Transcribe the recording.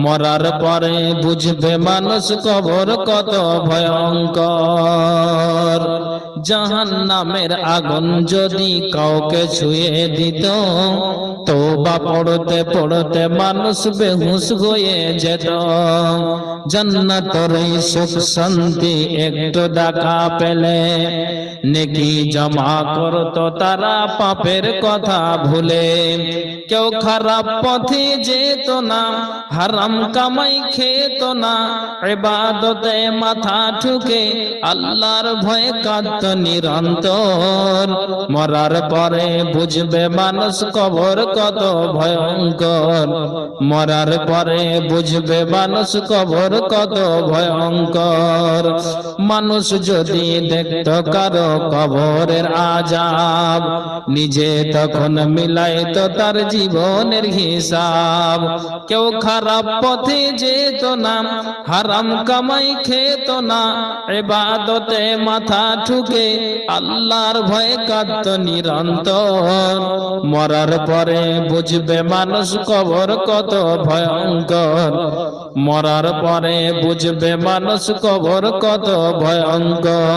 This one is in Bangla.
মরার পরে বুঝবে মানুষ কবর কত ভয়ঙ্কর। জাহান্নামের আগুন যদি কাউকে ছুঁয়ে দিত, তওবা পড়তে পড়তে মানুষ বেহুশ হয়ে যেত। জান্নাতের সুখ শান্তি একটু দেখা পেলে নেকি জমা করত তারা পাপের কথা ভুলে। কেউ খারাপ পথে যেত না, হারাম কামাই খেত না, ইবাদতে মাথা ঠুকে আল্লাহর ভয়ে কাঁদত নিরন্তর। মরার পরে বুঝবে মানুষ কবর কত ভয়ঙ্কর। মরার পরে বুঝবে মানুষ কবর কত ভয়ঙ্কর। মানুষ যদি দেখত কারো কবরের আযাব, নিজে তখন মিলাইতো তার জীবনের হিসাব। কেউ খারাপ পথে যেত না, হারাম কামাই খেত না, ইবাদতে মাথা ঠুকে আল্লাহর ভয়ে কাঁদত নিরন্তর। মরার পরে বুঝবে মানুষ কবর কত ভয়ঙ্কর। মরার পরে বুঝবে মানুষ কবর কত ভয়ঙ্কর।